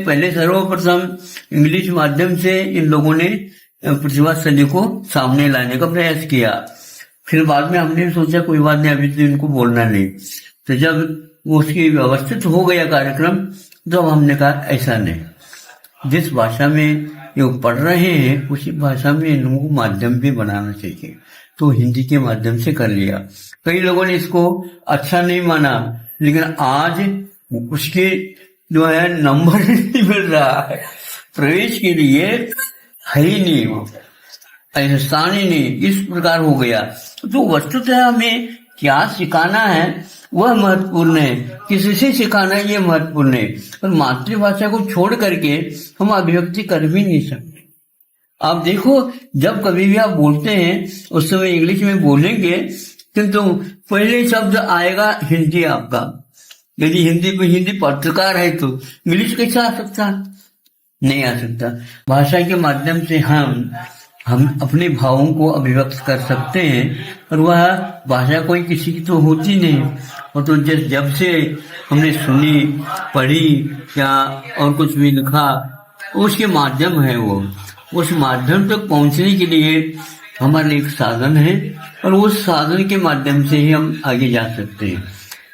पहले सर्वप्रथम इंग्लिश माध्यम से इन लोगों ने प्रतिभाशाली को सामने लाने का प्रयास किया। फिर बाद में हमने सोचा कोई बात नहीं, अभी तो इनको बोलना नहीं। तो जब उसकी व्यवस्थित हो गया कार्यक्रम, तो हमने कहा ऐसा नहीं, जिस भाषा में ये पढ़ रहे हैं उसी भाषा में इनको माध्यम भी बनाना चाहिए। तो हिंदी के माध्यम से कर लिया। कई लोगों ने इसको अच्छा नहीं माना, लेकिन आज उसके जो है नंबर नहीं मिल रहा है, प्रवेश के लिए है ही नहीं, वो ऐसा स्थान ही नहीं, इस प्रकार हो गया। तो वस्तुतः हमें क्या सिखाना है वह महत्वपूर्ण है, किसी से सिखाना ये महत्वपूर्ण है। और मातृभाषा को छोड़ करके हम अभिव्यक्ति कर भी नहीं सकते। आप देखो, जब कभी भी आप बोलते हैं उस समय इंग्लिश में बोलेंगे, किंतु पहले शब्द आएगा हिंदी आपका। यदि हिंदी पत्रकार है तो इंग्लिश कैसे आ सकता? नहीं आ सकता। भाषा के माध्यम से हम अपने भावों को अभिव्यक्त कर सकते हैं, और वह भाषा कोई किसी की तो होती नहीं। और तो जब से हमने सुनी, पढ़ी या और कुछ भी लिखा, उसके माध्यम है वो। उस माध्यम तक पहुंचने के लिए हमारे एक साधन है, और उस साधन के माध्यम से ही हम आगे जा सकते हैं।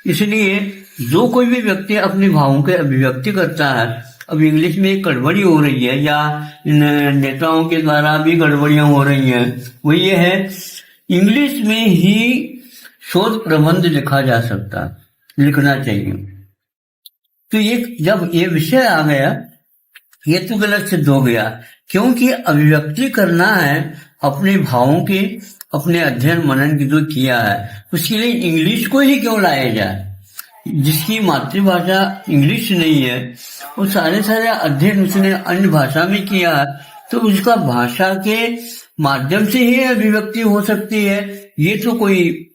इसलिए जो कोई भी व्यक्ति अपने भावों के अभिव्यक्ति करता है, अब इंग्लिश में एक गड़बड़ी हो रही है या नेताओं के द्वारा भी गड़बड़ियां हो रही हैं, वो ये है इंग्लिश में ही शोध प्रबंध लिखा जा सकता, लिखना चाहिए। तो ये जब ये विषय आ गया, ये तो गलत सिद्ध हो गया, क्योंकि अभिव्यक्ति करना है अपने भावों की, अपने अध्ययन मनन की जो किया है, उसके लिए इंग्लिश को ही क्यों लाया जाए? जिसकी मातृभाषा इंग्लिश नहीं है, वो सारे अध्ययन उसने अन्य भाषा में किया है, तो उसका भाषा के माध्यम से ही अभिव्यक्ति हो सकती है। ये तो कोई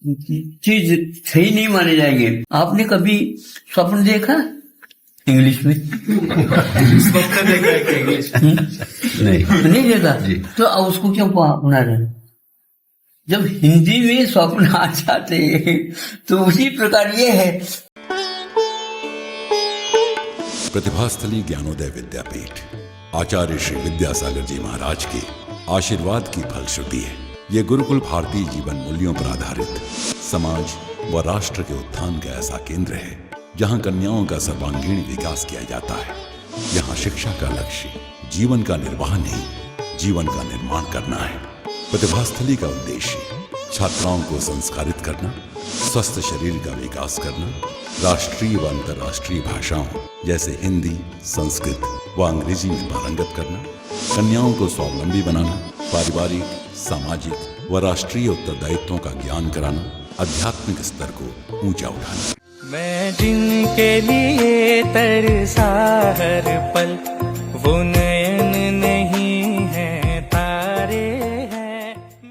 चीज सही नहीं माने जाएंगे। आपने कभी स्वप्न देखा इंग्लिश में? स्वप्न देखा है इंग्लिश नहीं देखा, तो अब उसको क्यों बना रहे? जब हिंदी में स्वप्न आ जाते हैं तो उसी प्रकार ये है। प्रतिभास्थली ज्ञानोदय विद्यापीठ आचार्य श्री विद्यासागर जी महाराज के आशीर्वाद की फलश्रुति है। ये गुरुकुल भारतीय जीवन मूल्यों पर आधारित समाज व राष्ट्र के उत्थान का ऐसा केंद्र है जहाँ कन्याओं का सर्वांगीण विकास किया जाता है। यहाँ शिक्षा का लक्ष्य जीवन का निर्वाह नहीं, जीवन का निर्माण करना है। प्रतिभास्थली का उद्देश्य छात्राओं को संस्कारित करना, स्वस्थ शरीर का विकास करना, राष्ट्रीय व अंतर्राष्ट्रीय भाषाओं जैसे हिंदी, संस्कृत व अंग्रेजी में पारंगत करना, कन्याओं को स्वावलंबी बनाना, पारिवारिक, सामाजिक व राष्ट्रीय उत्तरदायित्वों का ज्ञान कराना, आध्यात्मिक स्तर को ऊंचा उठाना। मैं जिनके लिए तरसा हर पल, वो